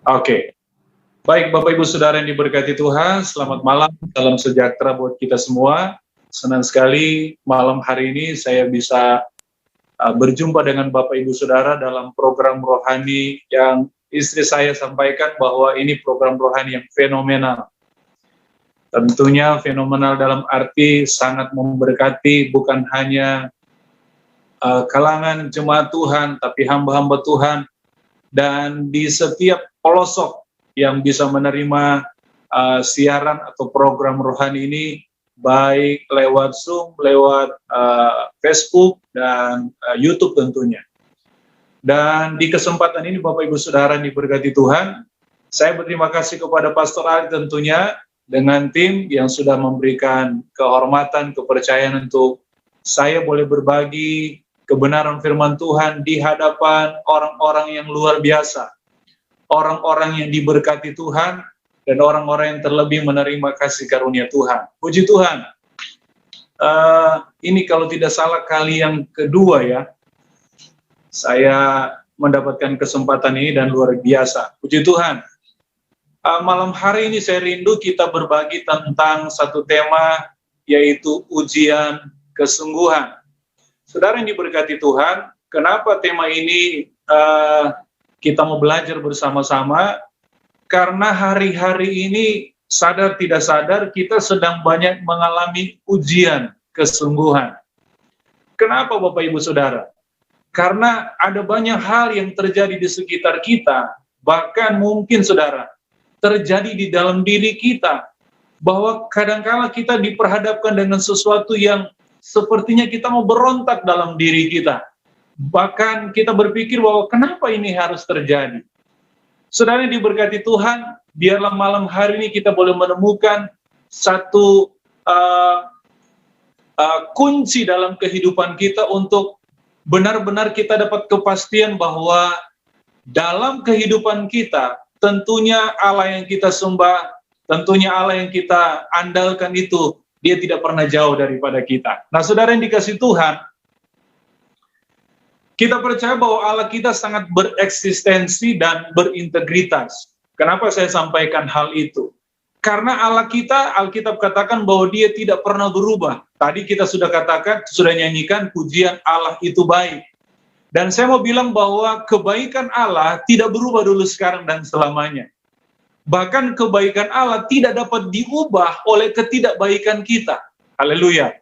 Oke. Baik, Bapak Ibu Saudara yang diberkati Tuhan, selamat malam, salam sejahtera buat kita semua. Senang sekali malam hari ini saya bisa berjumpa dengan Bapak Ibu Saudara dalam program rohani yang istri saya sampaikan bahwa ini program rohani yang fenomenal. Tentunya fenomenal dalam arti sangat memberkati bukan hanya kalangan jemaat Tuhan, tapi hamba-hamba Tuhan, dan di setiap pelosok yang bisa menerima siaran atau program rohani ini, baik lewat Zoom, lewat Facebook, dan YouTube tentunya. Dan di kesempatan ini Bapak Ibu Saudara diberkati Tuhan, saya berterima kasih kepada Pastor Ali tentunya, dengan tim yang sudah memberikan kehormatan, kepercayaan untuk saya boleh berbagi kebenaran firman Tuhan di hadapan orang-orang yang luar biasa. Orang-orang yang diberkati Tuhan, dan orang-orang yang terlebih menerima kasih karunia Tuhan. Puji Tuhan. Ini kalau tidak salah kali yang kedua ya, saya mendapatkan kesempatan ini dan luar biasa. Puji Tuhan. Malam hari ini saya rindu kita berbagi tentang satu tema, yaitu ujian kesungguhan. Saudara yang diberkati Tuhan, kenapa tema ini kita mau belajar bersama-sama? Karena hari-hari ini sadar tidak sadar kita sedang banyak mengalami ujian kesungguhan. Kenapa Bapak Ibu Saudara? Karena ada banyak hal yang terjadi di sekitar kita, bahkan mungkin Saudara, terjadi di dalam diri kita, bahwa kadangkala kita diperhadapkan dengan sesuatu yang sepertinya kita mau berontak dalam diri kita. Bahkan kita berpikir bahwa kenapa ini harus terjadi? Saudara yang diberkati Tuhan, biarlah malam hari ini kita boleh menemukan satu kunci dalam kehidupan kita untuk benar-benar kita dapat kepastian bahwa dalam kehidupan kita, tentunya Allah yang kita sembah, tentunya Allah yang kita andalkan itu, Dia tidak pernah jauh daripada kita. Nah, saudara yang dikasih Tuhan, kita percaya bahwa Allah kita sangat bereksistensi dan berintegritas. Kenapa saya sampaikan hal itu? Karena Allah kita, Alkitab katakan bahwa Dia tidak pernah berubah. Tadi kita sudah katakan, sudah nyanyikan pujian Allah itu baik. Dan saya mau bilang bahwa kebaikan Allah tidak berubah dulu, sekarang, dan selamanya. Bahkan kebaikan Allah tidak dapat diubah oleh ketidakbaikan kita. Haleluya.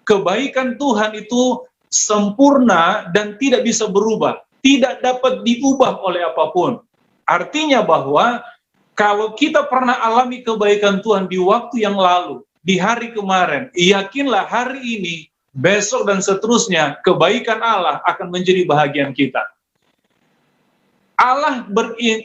Kebaikan Tuhan itu sempurna dan tidak bisa berubah, tidak dapat diubah oleh apapun. Artinya bahwa kalau kita pernah alami kebaikan Tuhan di waktu yang lalu, di hari kemarin, yakinlah hari ini, besok dan seterusnya, kebaikan Allah akan menjadi bahagian kita. Allah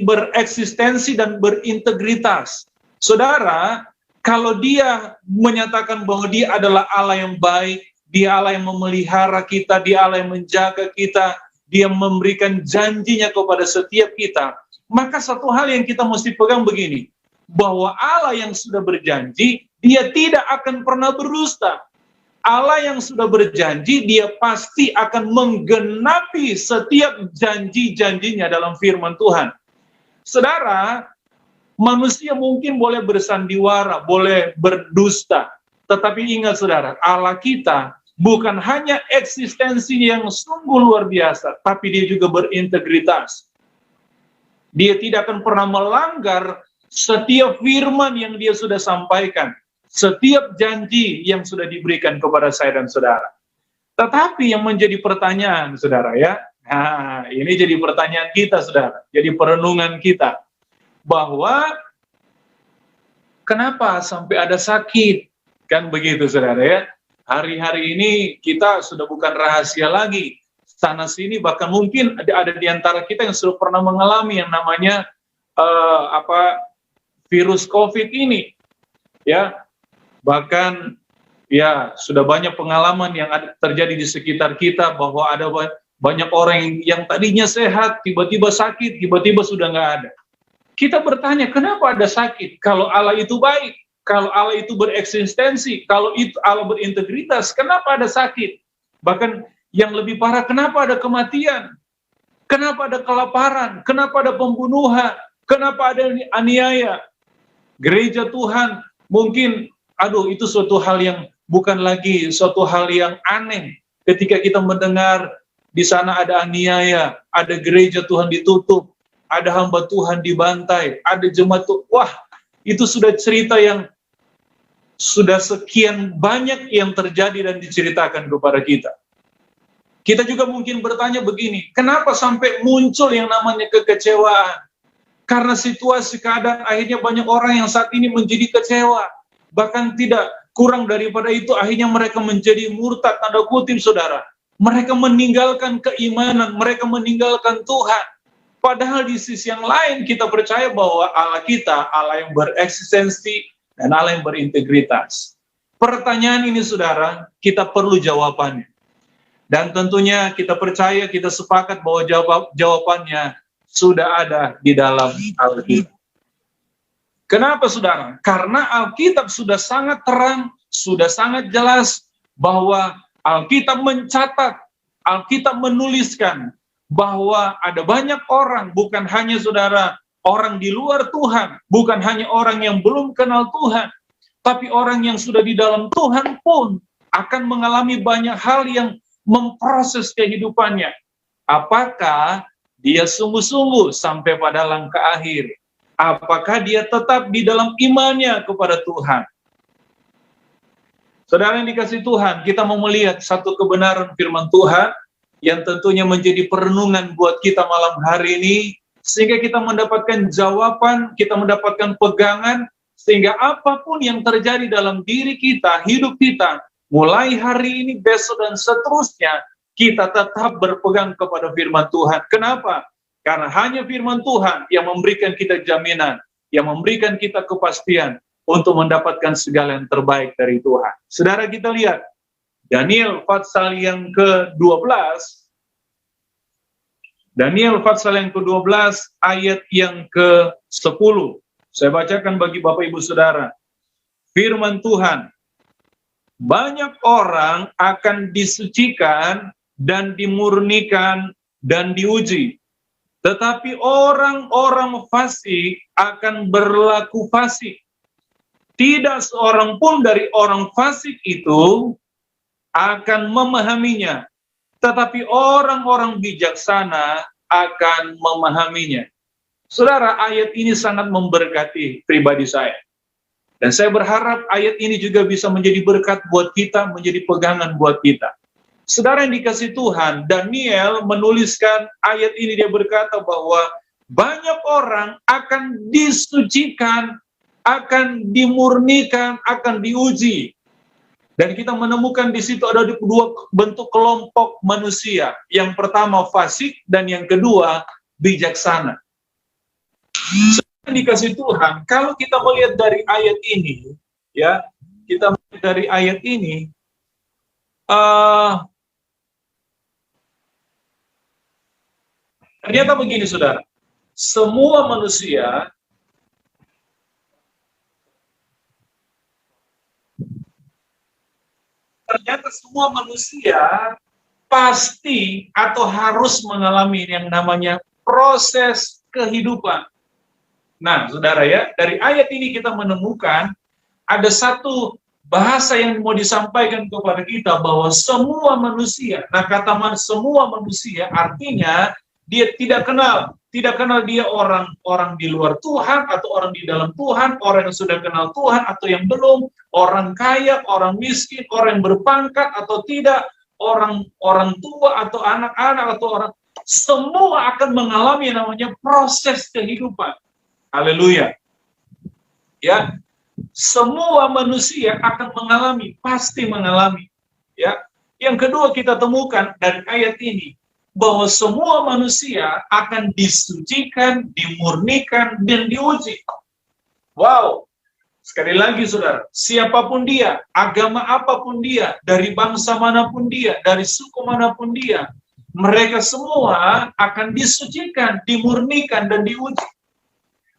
bereksistensi dan berintegritas. Saudara, kalau Dia menyatakan bahwa Dia adalah Allah yang baik, Dia Allah yang memelihara kita, Dia Allah yang menjaga kita, Dia memberikan janjinya kepada setiap kita, maka satu hal yang kita mesti pegang begini, bahwa Allah yang sudah berjanji, Dia tidak akan pernah berdusta. Allah yang sudah berjanji, Dia pasti akan menggenapi setiap janji-janjinya dalam firman Tuhan. Saudara, manusia mungkin boleh bersandiwara, boleh berdusta, tetapi ingat saudara, Allah kita bukan hanya eksistensi yang sungguh luar biasa, tapi Dia juga berintegritas. Dia tidak akan pernah melanggar setiap firman yang Dia sudah sampaikan, setiap janji yang sudah diberikan kepada saya dan saudara. Tetapi yang menjadi pertanyaan, saudara ya, nah ini jadi pertanyaan kita, saudara, jadi perenungan kita, bahwa kenapa sampai ada sakit, kan begitu, saudara ya. Hari-hari ini kita sudah bukan rahasia lagi, sana sini, bahkan mungkin ada di antara kita yang sudah pernah mengalami yang namanya virus COVID ini, ya. Bahkan ya sudah banyak pengalaman yang terjadi di sekitar kita, bahwa ada banyak orang yang tadinya sehat, tiba-tiba sakit, tiba-tiba sudah nggak ada. Kita bertanya, kenapa ada sakit? Kalau Allah itu baik, kalau Allah itu bereksistensi, kalau itu Allah berintegritas, kenapa ada sakit? Bahkan yang lebih parah, kenapa ada kematian? Kenapa ada kelaparan? Kenapa ada pembunuhan? Kenapa ada aniaya? Gereja Tuhan mungkin, itu suatu hal yang bukan lagi suatu hal yang aneh ketika kita mendengar di sana ada aniaya, ada gereja Tuhan ditutup, ada hamba Tuhan dibantai, ada jemaat Tuhan. Wah, itu sudah cerita yang sudah sekian banyak yang terjadi dan diceritakan kepada kita. Kita juga mungkin bertanya begini, kenapa sampai muncul yang namanya kekecewaan? Karena situasi keadaan akhirnya banyak orang yang saat ini menjadi kecewa. Bahkan tidak kurang daripada itu, akhirnya mereka menjadi murtad, tanda kutip saudara. Mereka meninggalkan keimanan, mereka meninggalkan Tuhan. Padahal di sisi yang lain kita percaya bahwa Allah kita, Allah yang bereksistensi dan Allah yang berintegritas. Pertanyaan ini saudara, kita perlu jawabannya. Dan tentunya kita percaya, kita sepakat bahwa jawabannya sudah ada di dalam Alkitab. Kenapa saudara? Karena Alkitab sudah sangat terang, sudah sangat jelas bahwa Alkitab mencatat, Alkitab menuliskan bahwa ada banyak orang, bukan hanya saudara, orang di luar Tuhan, bukan hanya orang yang belum kenal Tuhan, tapi orang yang sudah di dalam Tuhan pun akan mengalami banyak hal yang memproses kehidupannya. Apakah dia sungguh-sungguh sampai pada langkah akhir? Apakah dia tetap di dalam imannya kepada Tuhan? Saudara yang dikasihi Tuhan, kita mau melihat satu kebenaran firman Tuhan yang tentunya menjadi perenungan buat kita malam hari ini, sehingga kita mendapatkan jawaban, kita mendapatkan pegangan, sehingga apapun yang terjadi dalam diri kita, hidup kita, mulai hari ini, besok, dan seterusnya, kita tetap berpegang kepada firman Tuhan. Kenapa? Karena hanya firman Tuhan yang memberikan kita jaminan, yang memberikan kita kepastian untuk mendapatkan segala yang terbaik dari Tuhan. Saudara, kita lihat Daniel pasal yang ke-12, Daniel pasal yang ke-12 ayat yang ke-10. Saya bacakan bagi Bapak Ibu Saudara. Firman Tuhan, banyak orang akan disucikan dan dimurnikan dan diuji, tetapi orang-orang fasik akan berlaku fasik. Tidak seorang pun dari orang fasik itu akan memahaminya, tetapi orang-orang bijaksana akan memahaminya. Saudara, ayat ini sangat memberkati pribadi saya. Dan saya berharap ayat ini juga bisa menjadi berkat buat kita, menjadi pegangan buat kita. Saudara yang dikasihi Tuhan, Daniel menuliskan ayat ini, dia berkata bahwa banyak orang akan disucikan, akan dimurnikan, akan diuji. Dan kita menemukan di situ ada dua bentuk kelompok manusia. Yang pertama fasik dan yang kedua bijaksana. Saudara yang dikasihi Tuhan, kalau kita melihat dari ayat ini, ya, kita melihat dari ayat ini, ternyata begini saudara, semua manusia pasti atau harus mengalami yang namanya proses kehidupan. Nah saudara ya, dari ayat ini kita menemukan ada satu bahasa yang mau disampaikan kepada kita bahwa semua manusia, nah kata semua manusia artinya dia tidak kenal dia orang di luar Tuhan atau orang di dalam Tuhan, orang yang sudah kenal Tuhan atau yang belum, orang kaya, orang miskin, orang yang berpangkat atau tidak, orang tua atau anak-anak atau orang, semua akan mengalami namanya proses kehidupan. Haleluya. Ya, semua manusia akan mengalami, pasti mengalami. Ya, yang kedua kita temukan dari ayat ini bahwa semua manusia akan disucikan, dimurnikan, dan diuji. Wow, sekali lagi saudara, siapapun dia, agama apapun dia, dari bangsa manapun dia, dari suku manapun dia, mereka semua akan disucikan, dimurnikan, dan diuji.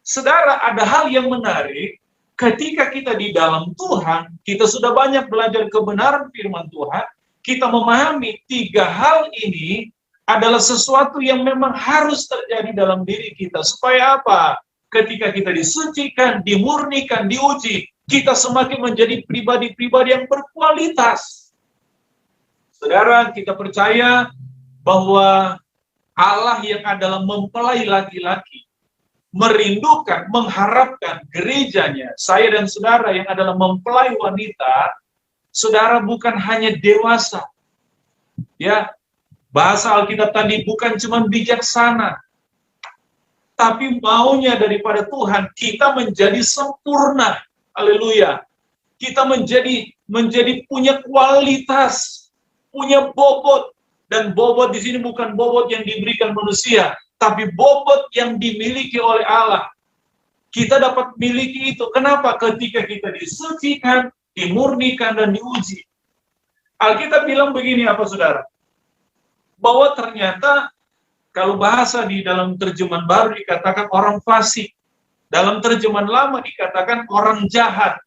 Saudara, ada hal yang menarik, ketika kita di dalam Tuhan, kita sudah banyak belajar kebenaran firman Tuhan, kita memahami tiga hal ini adalah sesuatu yang memang harus terjadi dalam diri kita. Supaya apa? ketika kita disucikan, dimurnikan, diuji, kita semakin menjadi pribadi-pribadi yang berkualitas. Saudara, kita percaya bahwa Allah yang adalah mempelai laki-laki, merindukan, mengharapkan gerejanya, saya dan saudara yang adalah mempelai wanita, saudara bukan hanya dewasa. Ya, bahasa Alkitab tadi bukan cuma bijaksana, tapi maunya daripada Tuhan kita menjadi sempurna. Haleluya. Kita menjadi punya kualitas, punya bobot, dan bobot di sini bukan bobot yang diberikan manusia, tapi bobot yang dimiliki oleh Allah. Kita dapat miliki itu. Kenapa? Ketika kita disucikan, dimurnikan, dan diuji. Alkitab bilang begini apa saudara? Bahwa ternyata kalau bahasa di dalam terjemahan baru dikatakan orang fasik. Dalam terjemahan lama dikatakan orang jahat.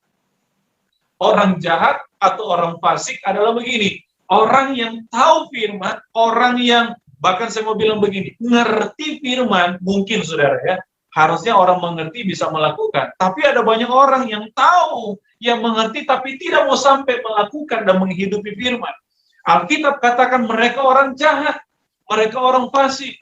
Orang jahat atau orang fasik adalah begini. Orang yang tahu firman, orang yang, bahkan saya mau bilang begini, ngerti firman, mungkin saudara ya, harusnya orang mengerti bisa melakukan. Tapi ada banyak orang yang tahu, yang mengerti tapi tidak mau sampai melakukan dan menghidupi firman. Alkitab katakan mereka orang jahat, mereka orang fasik.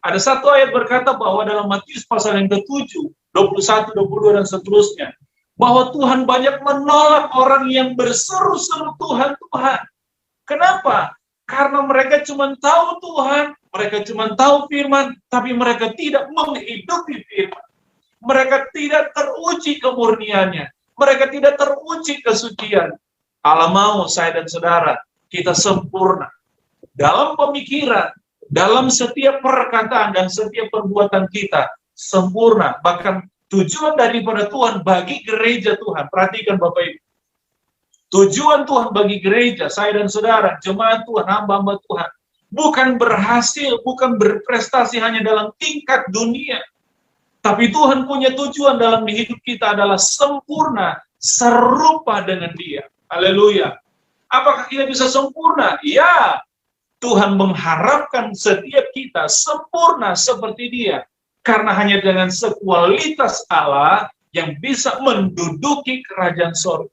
Ada satu ayat berkata bahwa dalam Matius pasal yang ke-7, 21, 22, dan seterusnya, bahwa Tuhan banyak menolak orang yang berseru-seru Tuhan, Tuhan. Kenapa? Karena mereka cuma tahu Tuhan, mereka cuma tahu firman, tapi mereka tidak menghidupi firman. Mereka tidak teruji kemurniannya, mereka tidak teruji kesucian. Allah mau saya dan saudara, kita sempurna dalam pemikiran, dalam setiap perkataan dan setiap perbuatan kita, sempurna. Bahkan tujuan daripada Tuhan bagi gereja Tuhan, perhatikan Bapak Ibu, tujuan Tuhan bagi gereja, saya dan saudara, jemaat Tuhan, hamba-hamba Tuhan, bukan berhasil, bukan berprestasi hanya dalam tingkat dunia, tapi Tuhan punya tujuan dalam hidup kita adalah sempurna, serupa dengan Dia. Haleluya. Apakah kita bisa sempurna? Ya, Tuhan mengharapkan setiap kita sempurna seperti Dia. Karena hanya dengan sekualitas Allah yang bisa menduduki kerajaan sorga.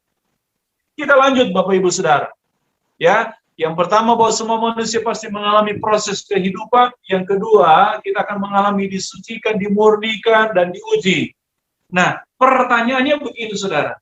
Kita lanjut Bapak Ibu Saudara. Ya, yang pertama bahwa semua manusia pasti mengalami proses kehidupan. Yang kedua, kita akan mengalami disucikan, dimurnikan, dan diuji. Nah, pertanyaannya begini Saudara.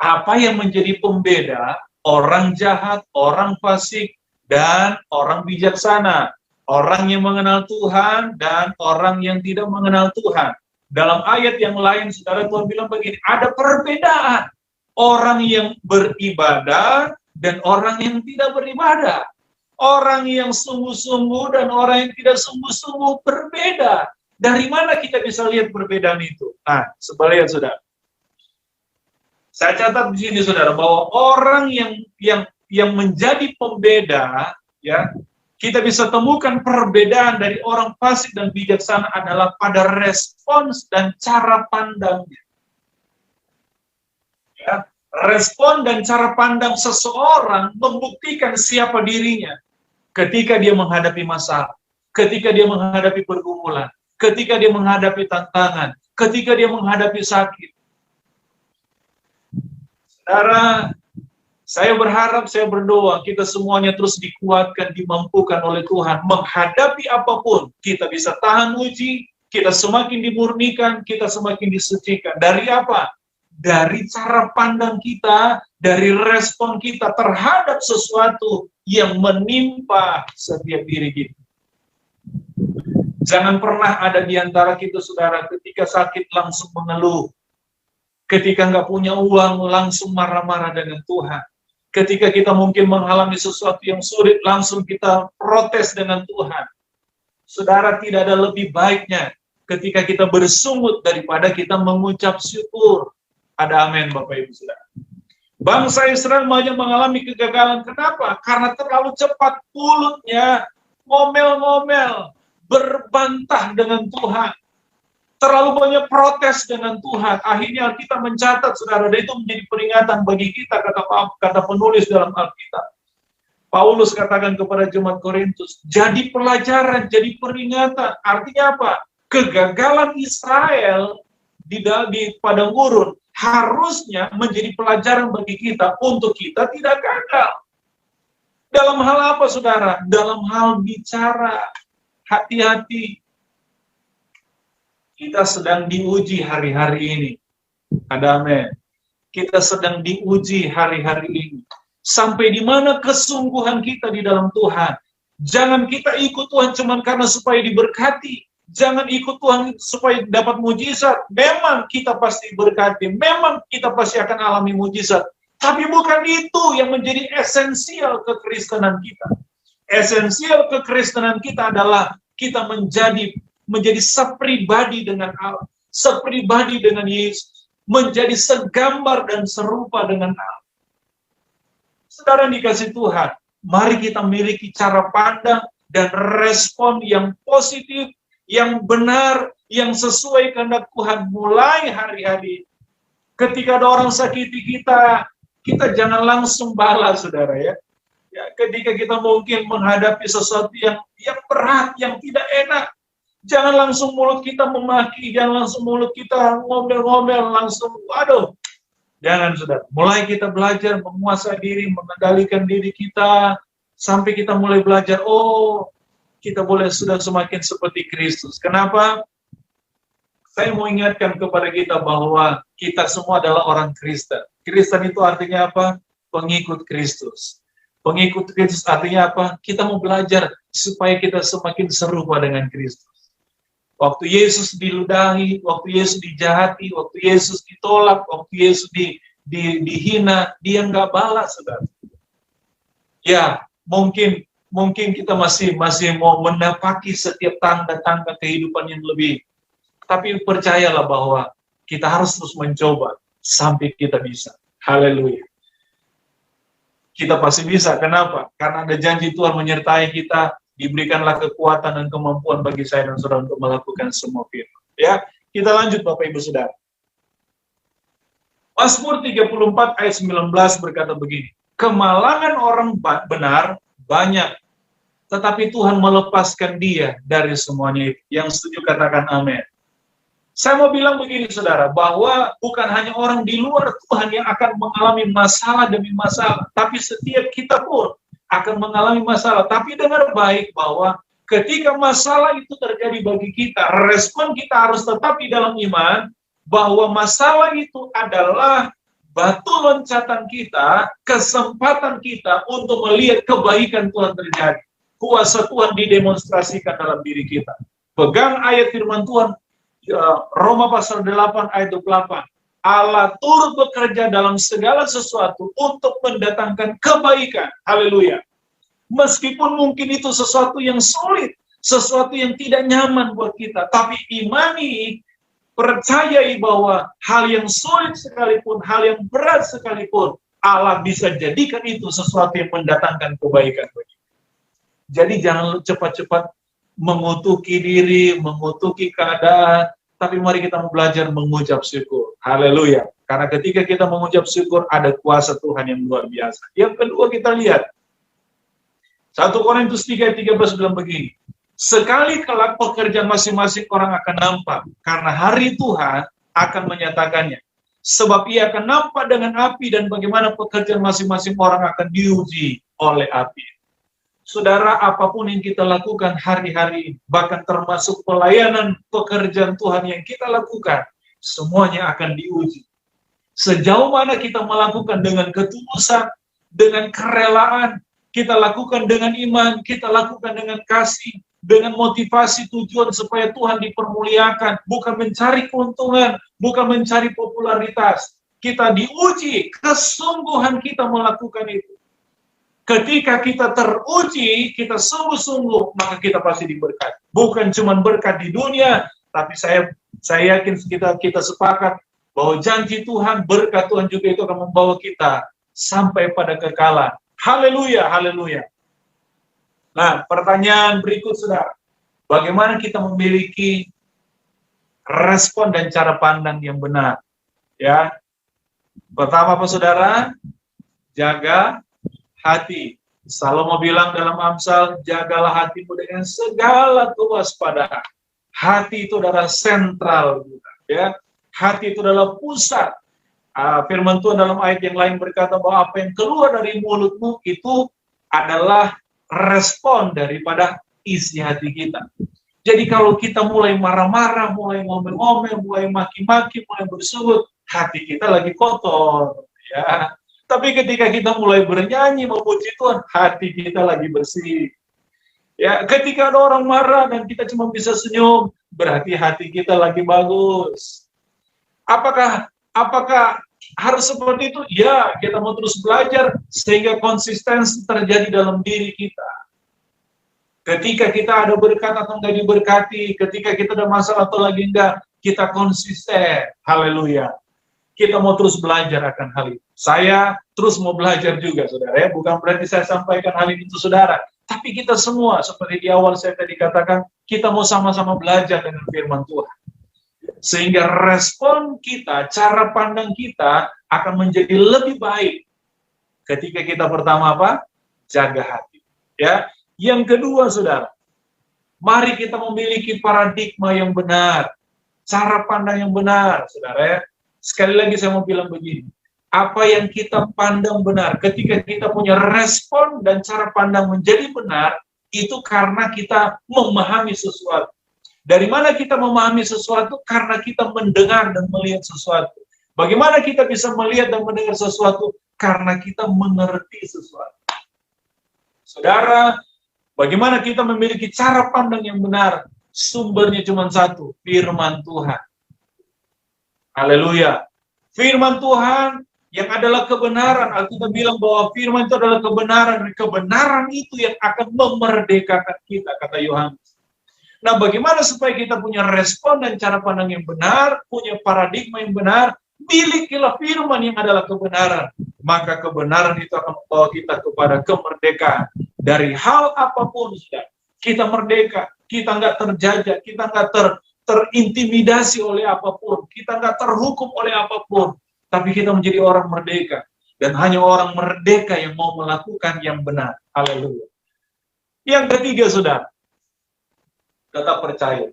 Apa yang menjadi pembeda orang jahat, orang fasik, dan orang bijaksana? Orang yang mengenal Tuhan dan orang yang tidak mengenal Tuhan. Dalam ayat yang lain, saudara, Tuhan bilang begini, ada perbedaan. Orang yang beribadah dan orang yang tidak beribadah. Orang yang sungguh-sungguh dan orang yang tidak sungguh-sungguh berbeda. Dari mana kita bisa lihat perbedaan itu? Nah, sebaliknya saudara. Saya catat di sini saudara, bahwa orang yang menjadi pembeda, ya, kita bisa temukan perbedaan dari orang fasik dan bijaksana adalah pada respons dan cara pandangnya. Ya, respon dan cara pandang seseorang membuktikan siapa dirinya ketika dia menghadapi masalah, ketika dia menghadapi pergumulan, ketika dia menghadapi tantangan, ketika dia menghadapi sakit. Saudara, saya berharap, saya berdoa, kita semuanya terus dikuatkan, dimampukan oleh Tuhan. Menghadapi apapun, kita bisa tahan uji, kita semakin dimurnikan, kita semakin disucikan. Dari apa? Dari cara pandang kita, dari respon kita terhadap sesuatu yang menimpa setiap diri kita. Jangan pernah ada di antara kita, saudara, ketika sakit langsung mengeluh. Ketika nggak punya uang, langsung marah-marah dengan Tuhan. Ketika kita mungkin mengalami sesuatu yang sulit, langsung kita protes dengan Tuhan. Saudara, tidak ada lebih baiknya ketika kita bersungut daripada kita mengucap syukur. Ada amin, Bapak Ibu Saudara. Bangsa Israel banyak mengalami kegagalan. Kenapa? Karena terlalu cepat mulutnya ngomel-ngomel, berbantah dengan Tuhan. Terlalu banyak protes dengan Tuhan. Akhirnya kita mencatat, saudara, dan itu menjadi peringatan bagi kita, kata penulis dalam Alkitab. Paulus katakan kepada jemaat Korintus, jadi pelajaran, jadi peringatan. Artinya apa? Kegagalan Israel di padang gurun harusnya menjadi pelajaran bagi kita untuk kita tidak gagal. Dalam hal apa, saudara? Dalam hal bicara. Hati-hati. Kita sedang diuji hari-hari ini. Ada amin. Kita sedang diuji hari-hari ini. Sampai di mana kesungguhan kita di dalam Tuhan. Jangan kita ikut Tuhan cuma karena supaya diberkati. Jangan ikut Tuhan supaya dapat mujizat. Memang kita pasti berkati. Memang kita pasti akan alami mujizat. Tapi bukan itu yang menjadi esensial kekristenan kita. Esensial kekristenan kita adalah kita menjadi sepribadi dengan Allah. Sepribadi dengan Yesus. Menjadi segambar dan serupa dengan Allah. Saudara dikasih Tuhan, mari kita miliki cara pandang dan respon yang positif, yang benar, yang sesuai kehendak Tuhan mulai hari-hari. Ketika ada orang sakiti kita jangan langsung balas, saudara ya. Ketika kita mungkin menghadapi sesuatu yang berat, yang tidak enak, jangan langsung mulut kita memaki, jangan langsung mulut kita ngomel-ngomel, langsung, waduh. Jangan, saudara. Mulai kita belajar menguasai diri, mengendalikan diri kita, sampai kita mulai belajar, kita boleh sudah semakin seperti Kristus. Kenapa? Saya mau ingatkan kepada kita bahwa kita semua adalah orang Kristen. Kristen itu artinya apa? Pengikut Kristus. Pengikut Kristus artinya apa? Kita mau belajar supaya kita semakin serupa dengan Kristus. Waktu Yesus diludahi, waktu Yesus dijahati, waktu Yesus ditolak, waktu Yesus dihina, dia nggak balas, saudara. Ya, mungkin kita masih mau menapaki setiap tanda-tanda kehidupan yang lebih. Tapi percayalah bahwa kita harus terus mencoba sampai kita bisa. Haleluya. Kita pasti bisa. Kenapa? Karena ada janji Tuhan menyertai kita. Diberikanlah kekuatan dan kemampuan bagi saya dan saudara untuk melakukan semua firman. Ya, kita lanjut Bapak Ibu Saudara. Mazmur 34 ayat 19 berkata begini. Kemalangan orang benar banyak, tetapi Tuhan melepaskan dia dari semuanya itu. Yang setuju katakan amin. Saya mau bilang begini, saudara, bahwa bukan hanya orang di luar Tuhan yang akan mengalami masalah demi masalah, tapi setiap kita pun akan mengalami masalah. Tapi dengar baik bahwa ketika masalah itu terjadi bagi kita, respon kita harus tetap di dalam iman, bahwa masalah itu adalah batu loncatan kita, kesempatan kita untuk melihat kebaikan Tuhan terjadi. Kuasa Tuhan didemonstrasikan dalam diri kita. Pegang ayat firman Tuhan, Roma pasal 8 ayat 28. Allah turut bekerja dalam segala sesuatu untuk mendatangkan kebaikan. Haleluya. Meskipun mungkin itu sesuatu yang sulit, sesuatu yang tidak nyaman buat kita, tapi imani, percayai bahwa hal yang sulit sekalipun, hal yang berat sekalipun, Allah bisa jadikan itu sesuatu yang mendatangkan kebaikan bagi kita. Jadi jangan cepat-cepat mengutuki diri, mengutuki keadaan, tapi mari kita belajar mengucap syukur. Haleluya. Karena ketika kita mengucap syukur, ada kuasa Tuhan yang luar biasa. Yang kedua kita lihat, 1 Korintus 3:13 bilang begini, sekali kelak pekerjaan masing-masing orang akan nampak, karena hari Tuhan akan menyatakannya. Sebab ia akan nampak dengan api, dan bagaimana pekerjaan masing-masing orang akan diuji oleh api. Saudara, apapun yang kita lakukan hari-hari, bahkan termasuk pelayanan pekerjaan Tuhan yang kita lakukan, semuanya akan diuji. Sejauh mana kita melakukan dengan ketulusan, dengan kerelaan, kita lakukan dengan iman, kita lakukan dengan kasih, dengan motivasi tujuan supaya Tuhan dipermuliakan, bukan mencari keuntungan, bukan mencari popularitas. Kita diuji, kesungguhan kita melakukan itu. Ketika kita teruji, kita sungguh-sungguh, maka kita pasti diberkati. Bukan cuma berkat di dunia, tapi saya yakin kita sepakat bahwa janji Tuhan, berkat Tuhan juga itu akan membawa kita sampai pada kekalan. Haleluya, haleluya. Nah, pertanyaan berikut, saudara. Bagaimana kita memiliki respon dan cara pandang yang benar? Ya. Pertama, apa, saudara? Jaga hati. Salomo bilang dalam Amsal, jagalah hatimu dengan segala kewaspadaan. Hati itu adalah sentral kita, ya. Hati itu adalah pusat. Firman Tuhan dalam ayat yang lain berkata bahwa apa yang keluar dari mulutmu itu adalah respon daripada isi hati kita. Jadi kalau kita mulai marah-marah, mulai ngomel-ngomel, mulai maki-maki, mulai bersujud, hati kita lagi kotor, ya. Tapi ketika kita mulai bernyanyi, memuji Tuhan, hati kita lagi bersih. Ya, ketika ada orang marah dan kita cuma bisa senyum, berarti hati kita lagi bagus. Apakah harus seperti itu? Ya, kita mau terus belajar sehingga konsistensi terjadi dalam diri kita. Ketika kita ada berkat atau enggak diberkati, ketika kita ada masalah atau lagi enggak, kita konsisten. Haleluya. Kita mau terus belajar akan hal itu. Saya terus mau belajar juga, saudara. Ya, bukan berarti saya sampaikan hal ini untuk saudara. Tapi kita semua, seperti di awal saya tadi katakan, kita mau sama-sama belajar dengan firman Tuhan. Sehingga respon kita, cara pandang kita akan menjadi lebih baik. Ketika kita pertama apa? Jaga hati. Ya. Yang kedua, saudara, mari kita memiliki paradigma yang benar. Cara pandang yang benar, saudara. Ya. Sekali lagi saya mau bilang begini. Apa yang kita pandang benar, ketika kita punya respon dan cara pandang menjadi benar, itu karena kita memahami sesuatu. Dari mana kita memahami sesuatu? Karena kita mendengar dan melihat sesuatu. Bagaimana kita bisa melihat dan mendengar sesuatu? Karena kita mengerti sesuatu. Saudara, bagaimana kita memiliki cara pandang yang benar? Sumbernya cuma satu, firman Tuhan. Haleluya. Firman Tuhan yang adalah kebenaran. Alkitab bilang bahwa firman itu adalah kebenaran. Kebenaran itu yang akan memerdekakan kita, kata Yohanes. Nah, bagaimana supaya kita punya respon dan cara pandang yang benar, punya paradigma yang benar, milikilah firman yang adalah kebenaran. Maka kebenaran itu akan membawa kita kepada kemerdekaan. Dari hal apapun, sudah. Kita merdeka, kita nggak terjajah, kita nggak terintimidasi oleh apapun, kita nggak terhukum oleh apapun. Tapi kita menjadi orang merdeka. Dan hanya orang merdeka yang mau melakukan yang benar. Haleluya. Yang ketiga, saudara. Tetap percaya.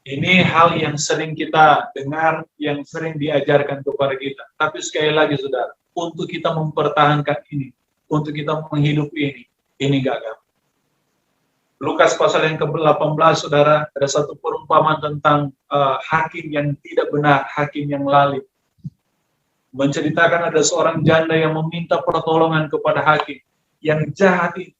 Ini hal yang sering kita dengar, yang sering diajarkan kepada kita. Tapi sekali lagi, saudara. Untuk kita mempertahankan ini. Untuk kita menghidupi ini gagal. Lukas pasal yang ke-18, saudara. Ada satu perumpamaan tentang hakim yang tidak benar, hakim yang lalai. Menceritakan ada seorang janda yang meminta pertolongan kepada hakim yang jahat itu.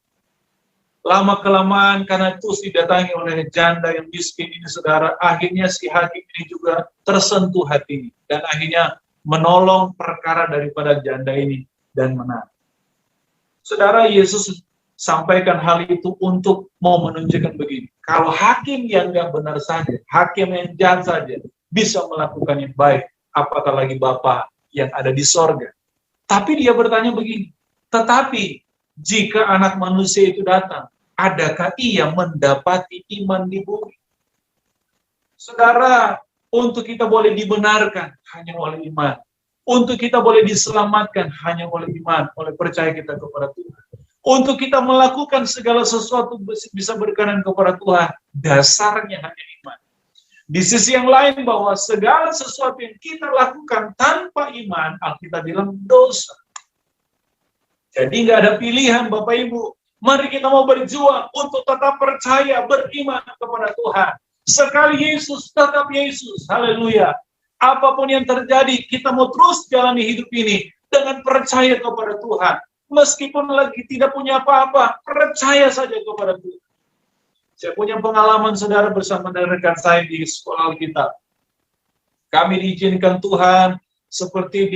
Lama-kelamaan karena terus didatangi oleh janda yang miskin ini, saudara, akhirnya si hakim ini juga tersentuh hatinya dan akhirnya menolong perkara daripada janda ini dan menang. Saudara, Yesus sampaikan hal itu untuk mau menunjukkan begini. Kalau hakim yang nggak benar saja, hakim yang jahat saja bisa melakukan yang baik, apakah lagi Bapa yang ada di sorga. Tapi dia bertanya begini, tetapi jika anak manusia itu datang, adakah ia mendapati iman di bumi? Saudara, untuk kita boleh dibenarkan hanya oleh iman. Untuk kita boleh diselamatkan hanya oleh iman, oleh percaya kita kepada Tuhan. Untuk kita melakukan segala sesuatu bisa berkenan kepada Tuhan, dasarnya hanya iman. Di sisi yang lain bahwa segala sesuatu yang kita lakukan tanpa iman, Alkitab bilang dosa. Jadi nggak ada pilihan, Bapak Ibu. Mari kita mau berjuang untuk tetap percaya, beriman kepada Tuhan. Sekali Yesus, tetap Yesus. Haleluya. Apapun yang terjadi, kita mau terus jalani hidup ini dengan percaya kepada Tuhan. Meskipun lagi tidak punya apa-apa, percaya saja kepada Tuhan. Saya punya pengalaman, saudara, bersama dengan rekan saya di sekolah Alkitab. Kami diizinkan Tuhan seperti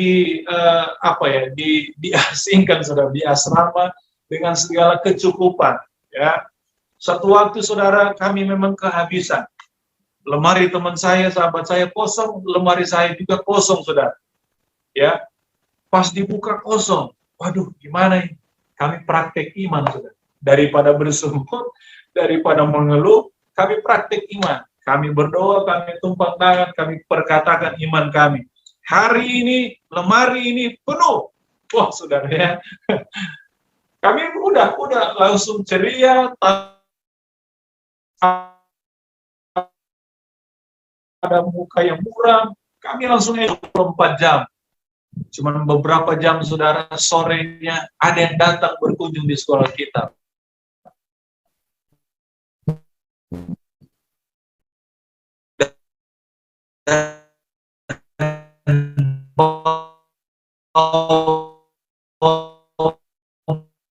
diasingkan, saudara, di asrama dengan segala kecukupan. Ya, satu waktu, saudara, kami memang kehabisan. Lemari teman saya, sahabat saya kosong, lemari saya juga kosong, saudara. Ya, pas dibuka kosong. Waduh, gimana ini? Kami praktek iman, saudara. Daripada bersungut, daripada mengeluh, kami praktik iman. Kami berdoa, kami tumpang tangan, kami perkatakan iman kami. Hari ini, lemari ini penuh. Wah, saudara, ya. Kami udah langsung ceria, ada muka yang muram, kami langsung 24 jam. Cuman beberapa jam, saudara, sorenya ada yang datang berkunjung di sekolah kita.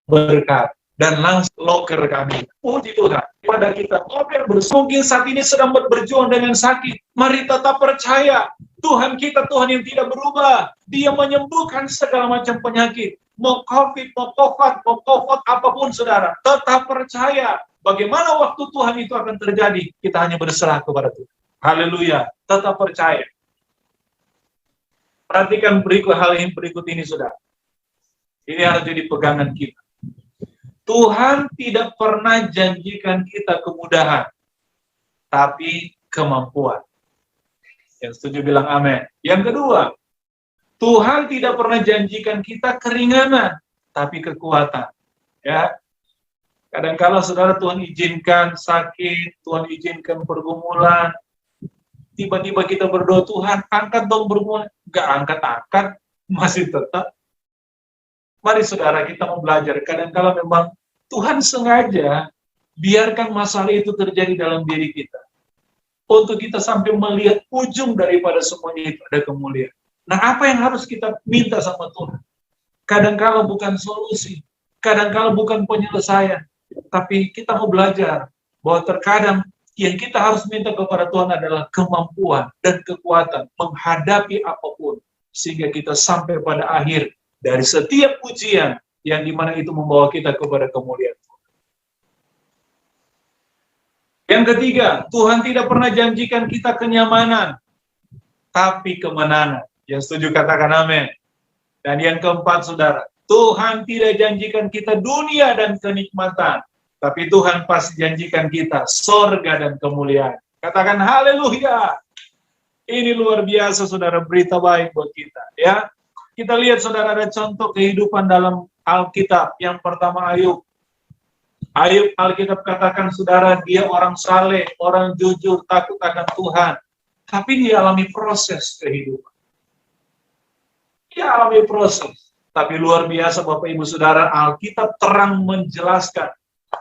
Berkat dan langsung loker kami. Puji Tuhan pada kita. Mungkin saat ini sedang berjuang dengan sakit. Mari tetap percaya. Tuhan kita Tuhan yang tidak berubah. Dia menyembuhkan segala macam penyakit. Mau COVID, mau COVID apapun, saudara. Tetap percaya. Bagaimana waktu Tuhan itu akan terjadi? Kita hanya berserah kepada Tuhan. Haleluya. Tetap percaya. Perhatikan hal yang berikut ini, saudara. Ini harus jadi pegangan kita. Tuhan tidak pernah janjikan kita kemudahan, tapi kemampuan. Yang setuju bilang amin. Yang kedua, Tuhan tidak pernah janjikan kita keringanan, tapi kekuatan. Ya, kadang-kala saudara Tuhan izinkan sakit, Tuhan izinkan pergumulan. Tiba-tiba kita berdoa, Tuhan angkat dong pergumulan. Gak angkat-angkat, masih tetap. Mari saudara kita mau belajar. Kadang-kala memang Tuhan sengaja biarkan masalah itu terjadi dalam diri kita. Untuk kita sampai melihat ujung daripada semuanya itu ada kemuliaan. Nah, apa yang harus kita minta sama Tuhan? Kadang-kala bukan solusi, kadang-kala bukan penyelesaian, tapi kita mau belajar bahwa terkadang yang kita harus minta kepada Tuhan adalah kemampuan dan kekuatan menghadapi apapun, sehingga kita sampai pada akhir dari setiap ujian yang dimana itu membawa kita kepada kemuliaan. Yang ketiga, Tuhan tidak pernah janjikan kita kenyamanan, tapi kemenangan. Yang setuju katakan amin. Dan yang keempat, saudara, Tuhan tidak janjikan kita dunia dan kenikmatan, tapi Tuhan pasti janjikan kita sorga dan kemuliaan. Katakan haleluya. Ini luar biasa, saudara, berita baik buat kita. Ya, kita lihat, saudara, ada contoh kehidupan dalam Alkitab. Yang pertama, Ayub. Ayub, Alkitab katakan, saudara, dia orang saleh, orang jujur, takut akan Tuhan. Tapi dia alami proses kehidupan. Dia alami proses. Tapi luar biasa, Bapak Ibu Saudara, Alkitab terang menjelaskan.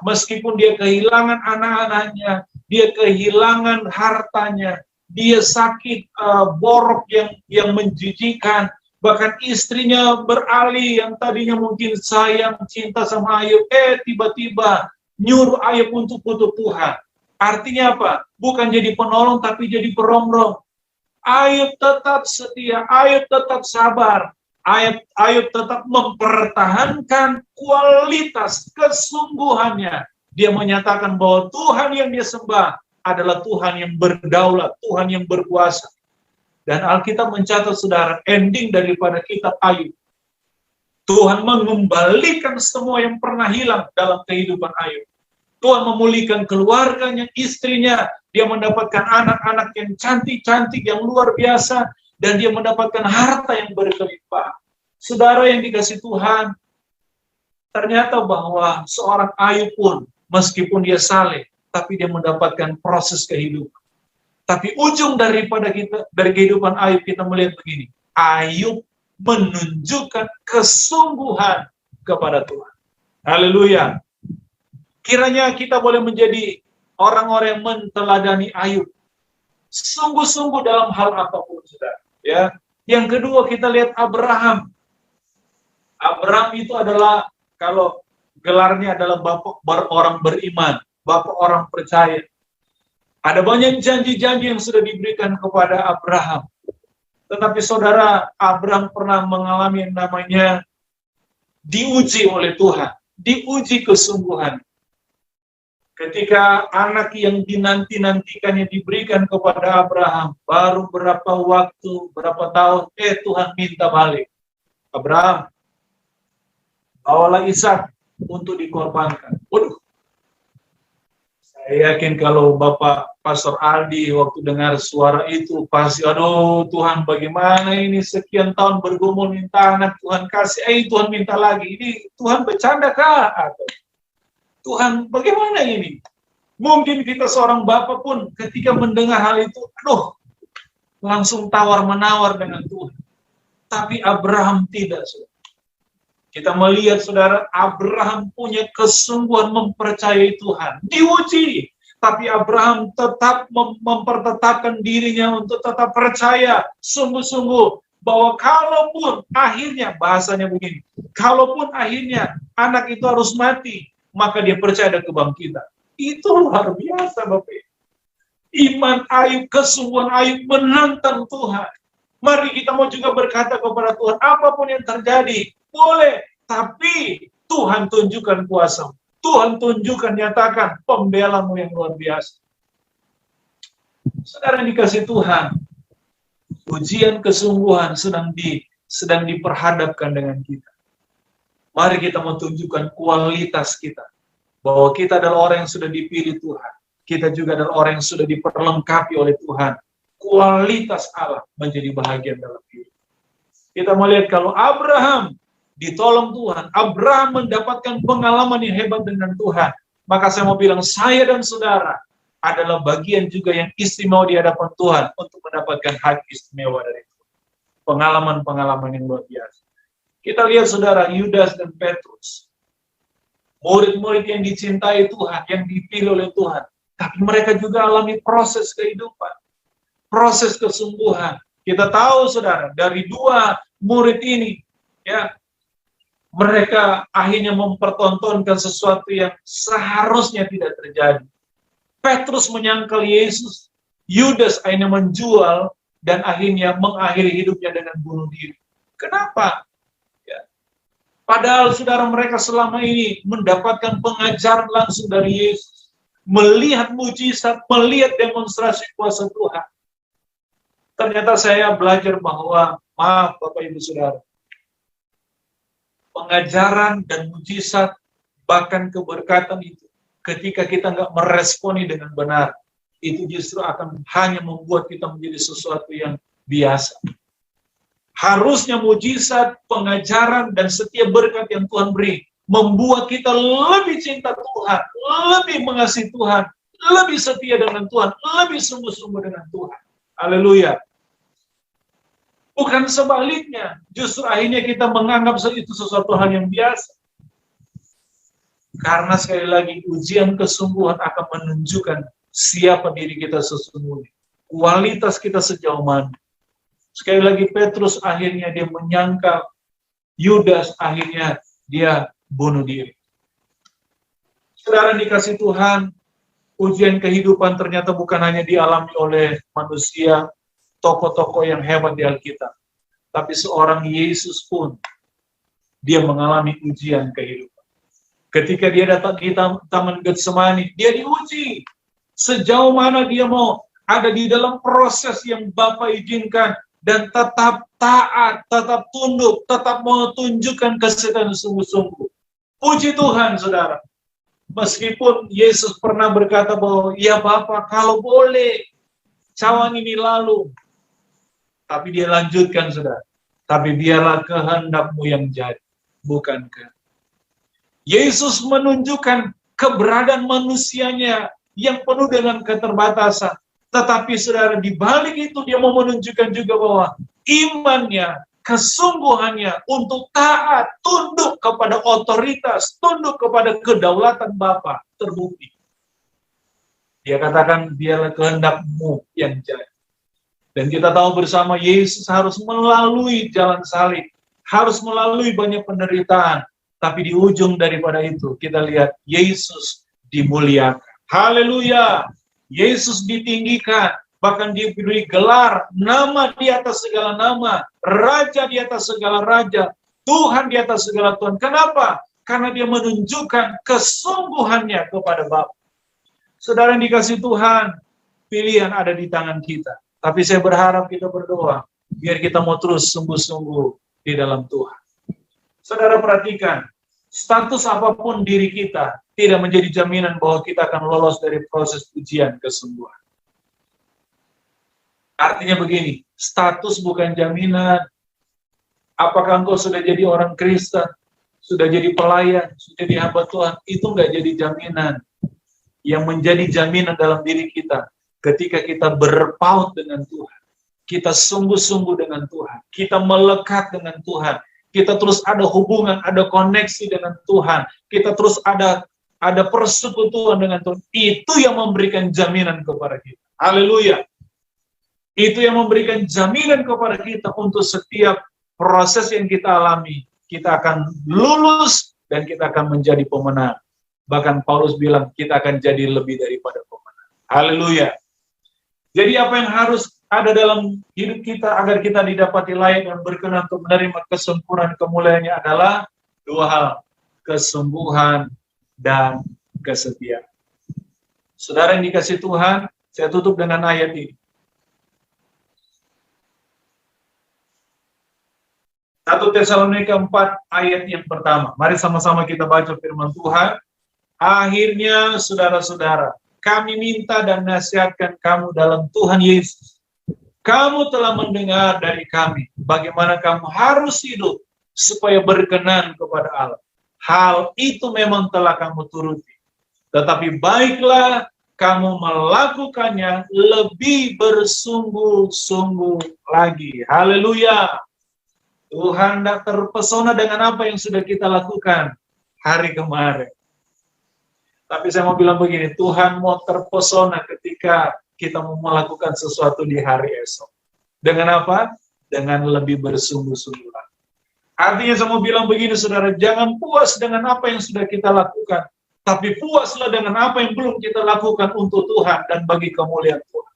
Meskipun dia kehilangan anak-anaknya, dia kehilangan hartanya, dia sakit borok yang menjijikan, bahkan istrinya beralih yang tadinya mungkin sayang, cinta sama Ayub, tiba-tiba nyuruh Ayub untuk butuh Tuhan. Artinya apa? Bukan jadi penolong, tapi jadi perongrong. Ayub tetap setia, Ayub tetap sabar, Ayub tetap mempertahankan kualitas kesungguhannya. Dia menyatakan bahwa Tuhan yang dia sembah adalah Tuhan yang berdaulat, Tuhan yang berkuasa. Dan Alkitab mencatat, saudara, ending daripada kitab Ayub. Tuhan mengembalikan semua yang pernah hilang dalam kehidupan Ayub. Tuhan memulihkan keluarganya, istrinya. Dia mendapatkan anak-anak yang cantik-cantik, yang luar biasa. Dan dia mendapatkan harta yang berkelimpah. Saudara yang dikasih Tuhan, ternyata bahwa seorang Ayub pun, meskipun dia saleh, tapi dia mendapatkan proses kehidupan. Tapi ujung dari kehidupan Ayub kita melihat begini. Ayub menunjukkan kesungguhan kepada Tuhan. Haleluya. Kiranya kita boleh menjadi orang-orang yang menteladani Ayub. Sungguh-sungguh dalam hal apapun, saudara. Ya. Yang kedua, kita lihat Abraham. Abraham itu adalah, kalau gelarnya adalah bapak orang beriman, bapak orang percaya. Ada banyak janji-janji yang sudah diberikan kepada Abraham. Tetapi saudara, Abraham pernah mengalami yang namanya diuji oleh Tuhan. Diuji kesungguhan. Ketika anak yang dinanti-nantikannya diberikan kepada Abraham, baru berapa waktu, berapa tahun, Tuhan minta balik. Abraham, bawalah Ishak untuk dikorbankan. Waduh. Saya yakin kalau Bapak Pastor Aldi waktu dengar suara itu, pasti, aduh Tuhan bagaimana ini sekian tahun bergumul minta anak, Tuhan kasih, Tuhan minta lagi. Ini Tuhan bercanda kah? Atau Tuhan bagaimana ini? Mungkin kita seorang Bapak pun ketika mendengar hal itu, aduh langsung tawar-menawar dengan Tuhan. Tapi Abraham tidak, saudara. Kita melihat, saudara, Abraham punya kesungguhan mempercayai Tuhan. Diuji, tapi Abraham tetap mempertetapkan dirinya untuk tetap percaya sungguh-sungguh bahwa kalaupun akhirnya, bahasanya begini, kalaupun akhirnya anak itu harus mati, maka dia percaya ada kebangkitan. Itu luar biasa, Bapak. Iman Ayub, kesungguhan Ayub menantang Tuhan. Mari kita mau juga berkata kepada Tuhan, apapun yang terjadi, boleh, tapi Tuhan tunjukkan kuasa. Tuhan tunjukkan, nyatakan pembelamu yang luar biasa. Saudara dikasih Tuhan, ujian kesungguhan sedang diperhadapkan dengan kita. Mari kita mau tunjukkan kualitas kita, bahwa kita adalah orang yang sudah dipilih Tuhan. Kita juga adalah orang yang sudah diperlengkapi oleh Tuhan. Kualitas Allah menjadi bahagian dalam hidup. Kita melihat kalau Abraham ditolong Tuhan, Abraham mendapatkan pengalaman yang hebat dengan Tuhan. Maka saya mau bilang, saya dan saudara adalah bagian juga yang istimewa di hadapan Tuhan untuk mendapatkan hak istimewa dari Tuhan. Pengalaman-pengalaman yang luar biasa. Kita lihat, saudara, Yudas dan Petrus. Murid-murid yang dicintai Tuhan, yang dipilih oleh Tuhan. Tapi mereka juga alami proses kehidupan. Proses kesungguhan. Kita tahu, saudara, dari dua murid ini, ya, mereka akhirnya mempertontonkan sesuatu yang seharusnya tidak terjadi. Petrus menyangkal Yesus, Yudas akhirnya menjual dan akhirnya mengakhiri hidupnya dengan bunuh diri. Kenapa? Ya. Padahal, saudara, mereka selama ini mendapatkan pengajaran langsung dari Yesus. Melihat mujizat, melihat demonstrasi kuasa Tuhan. Ternyata saya belajar bahwa, maaf Bapak Ibu Saudara, pengajaran dan mujizat, bahkan keberkatan itu, ketika kita nggak meresponi dengan benar, itu justru akan hanya membuat kita menjadi sesuatu yang biasa. Harusnya mujizat, pengajaran, dan setiap berkat yang Tuhan beri, membuat kita lebih cinta Tuhan, lebih mengasihi Tuhan, lebih setia dengan Tuhan, lebih sungguh-sungguh dengan Tuhan. Haleluya. Bukan sebaliknya, justru akhirnya kita menganggap itu sesuatu hal yang biasa. Karena sekali lagi, ujian kesungguhan akan menunjukkan siapa diri kita sesungguhnya. Kualitas kita sejauh mana. Sekali lagi, Petrus akhirnya dia menyangkal, Yudas akhirnya dia bunuh diri. Saudara dikasih Tuhan, ujian kehidupan ternyata bukan hanya dialami oleh manusia, tokoh-tokoh yang hebat di Alkitab, tapi seorang Yesus pun, dia mengalami ujian kehidupan. Ketika dia datang di Taman Getsemani, dia diuji. Sejauh mana dia mau ada di dalam proses yang Bapa izinkan, dan tetap taat, tetap tunduk, tetap menunjukkan kesetiaan sungguh-sungguh. Puji Tuhan, saudara. Meskipun Yesus pernah berkata bahwa, ya Bapa, kalau boleh, cawan ini lalu. Tapi dia lanjutkan, saudara. Tapi biarlah kehendakmu yang jadi, bukan kehendak. Yesus menunjukkan keberadaan manusianya yang penuh dengan keterbatasan. Tetapi, saudara, di balik itu dia mau menunjukkan juga bahwa imannya, kesungguhannya untuk taat, tunduk kepada otoritas, tunduk kepada kedaulatan Bapa terbukti. Dia katakan, biarlah kehendakmu yang jadi. Dan kita tahu bersama, Yesus harus melalui jalan salib, harus melalui banyak penderitaan. Tapi di ujung daripada itu, kita lihat Yesus dimuliakan. Haleluya! Yesus ditinggikan, bahkan diberi gelar, nama di atas segala nama, Raja di atas segala raja, Tuhan di atas segala Tuhan. Kenapa? Karena dia menunjukkan kesungguhannya kepada Bapa. Saudara yang dikasih Tuhan, pilihan ada di tangan kita. Tapi saya berharap kita berdoa, biar kita mau terus sungguh-sungguh di dalam Tuhan. Saudara perhatikan, status apapun diri kita tidak menjadi jaminan bahwa kita akan lolos dari proses ujian kesungguhan. Artinya begini, status bukan jaminan. Apakah engkau sudah jadi orang Kristen, sudah jadi pelayan, sudah jadi hamba Tuhan, itu nggak jadi jaminan. Yang menjadi jaminan dalam diri kita, ketika kita berpaut dengan Tuhan. kita sungguh-sungguh dengan Tuhan, kita melekat dengan Tuhan, kita terus ada hubungan, ada koneksi dengan Tuhan, kita terus ada persekutuan dengan Tuhan, itu yang memberikan jaminan kepada kita. Haleluya. Itu yang memberikan jaminan kepada kita untuk setiap proses yang kita alami, kita akan lulus dan kita akan menjadi pemenang. Bahkan Paulus bilang, kita akan jadi lebih daripada pemenang. Haleluya. Jadi apa yang harus ada dalam hidup kita agar kita didapati layak dan berkenan untuk menerima kesempurnaan kemuliaannya adalah dua hal, kesungguhan dan kesetiaan. Saudara yang dikasihi Tuhan, saya tutup dengan ayat ini. 1 Tesalonika 4 ayat yang pertama. Mari sama-sama kita baca firman Tuhan. Akhirnya saudara-saudara, kami minta dan nasihatkan kamu dalam Tuhan Yesus. Kamu telah mendengar dari kami bagaimana kamu harus hidup supaya berkenan kepada Allah. Hal itu memang telah kamu turuti. Tetapi baiklah kamu melakukannya lebih bersungguh-sungguh lagi. Haleluya. Tuhan tidak terpesona dengan apa yang sudah kita lakukan hari kemarin. Tapi saya mau bilang begini, Tuhan mau terpesona ketika kita mau melakukan sesuatu di hari esok. Dengan apa? Dengan lebih bersungguh-sungguh lagi. Artinya saya mau bilang begini, saudara, jangan puas dengan apa yang sudah kita lakukan, tapi puaslah dengan apa yang belum kita lakukan untuk Tuhan dan bagi kemuliaan Tuhan.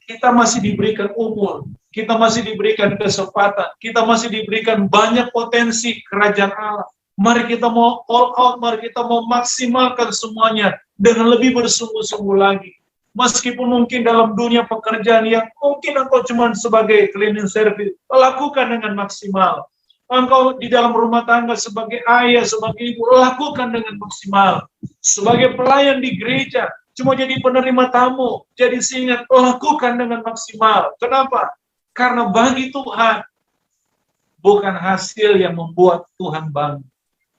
Kita masih diberikan umur, kita masih diberikan kesempatan, kita masih diberikan banyak potensi kerajaan Allah. Mari kita mau all out, mari kita mau maksimalkan semuanya dengan lebih bersungguh-sungguh lagi. Meskipun mungkin dalam dunia pekerjaan yang mungkin engkau cuma sebagai cleaning service, lakukan dengan maksimal. Engkau di dalam rumah tangga sebagai ayah, sebagai ibu, lakukan dengan maksimal. Sebagai pelayan di gereja, cuma jadi penerima tamu, jadi singat, lakukan dengan maksimal. Kenapa? Karena bagi Tuhan, bukan hasil yang membuat Tuhan bangga.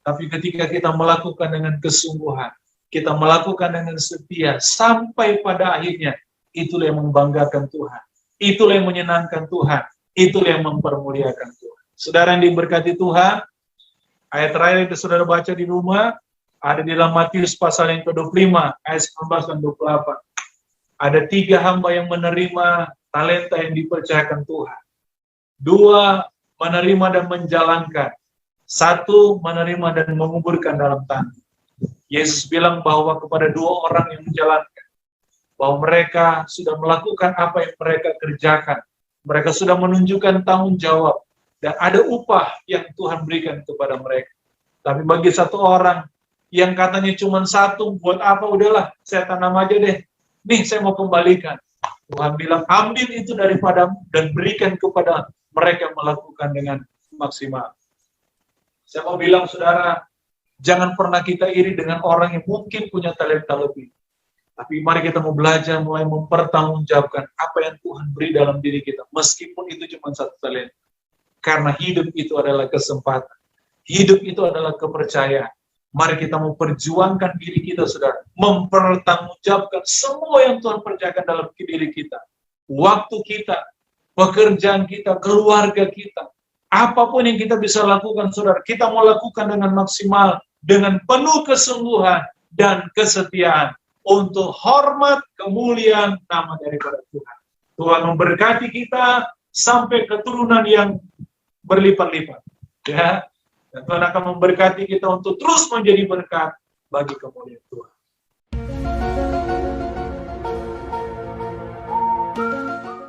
Tapi ketika kita melakukan dengan kesungguhan, kita melakukan dengan setia, sampai pada akhirnya, itulah yang membanggakan Tuhan. Itulah yang menyenangkan Tuhan. Itulah yang mempermuliakan Tuhan. Saudara yang diberkati Tuhan, ayat terakhir yang saudara baca di rumah, ada di dalam Matius pasal yang ke-25, ayat 19 dan 28. Ada 3 hamba yang menerima talenta yang dipercayakan Tuhan. 2 menerima dan menjalankan. 1 menerima dan menguburkan dalam tanah. Yesus bilang bahwa kepada 2 orang yang menjalankan, bahwa mereka sudah melakukan apa yang mereka kerjakan. Mereka sudah menunjukkan tanggung jawab. Dan ada upah yang Tuhan berikan kepada mereka. Tapi bagi 1 orang yang katanya cuma 1, buat apa, udahlah, saya tanam aja deh. Nih, saya mau kembalikan. Tuhan bilang, ambil itu daripadamu dan berikan kepada mereka yang melakukan dengan maksimal. Saya mau bilang, saudara, jangan pernah kita iri dengan orang yang mungkin punya talenta lebih. Tapi mari kita mau belajar mulai mempertanggungjawabkan apa yang Tuhan beri dalam diri kita. Meskipun itu cuma 1 talenta. Karena hidup itu adalah kesempatan. Hidup itu adalah kepercayaan. Mari kita memperjuangkan diri kita, saudara. Mempertanggungjawabkan semua yang Tuhan percayakan dalam diri kita. Waktu kita, pekerjaan kita, keluarga kita. Apapun yang kita bisa lakukan, saudara. Kita mau lakukan dengan maksimal. Dengan penuh kesungguhan dan kesetiaan. Untuk hormat, kemuliaan nama daripada Tuhan. Tuhan memberkati kita sampai keturunan yang berlipat-lipat. Ya. Dan Tuhan akan memberkati kita untuk terus menjadi berkat bagi kemuliaan Tuhan.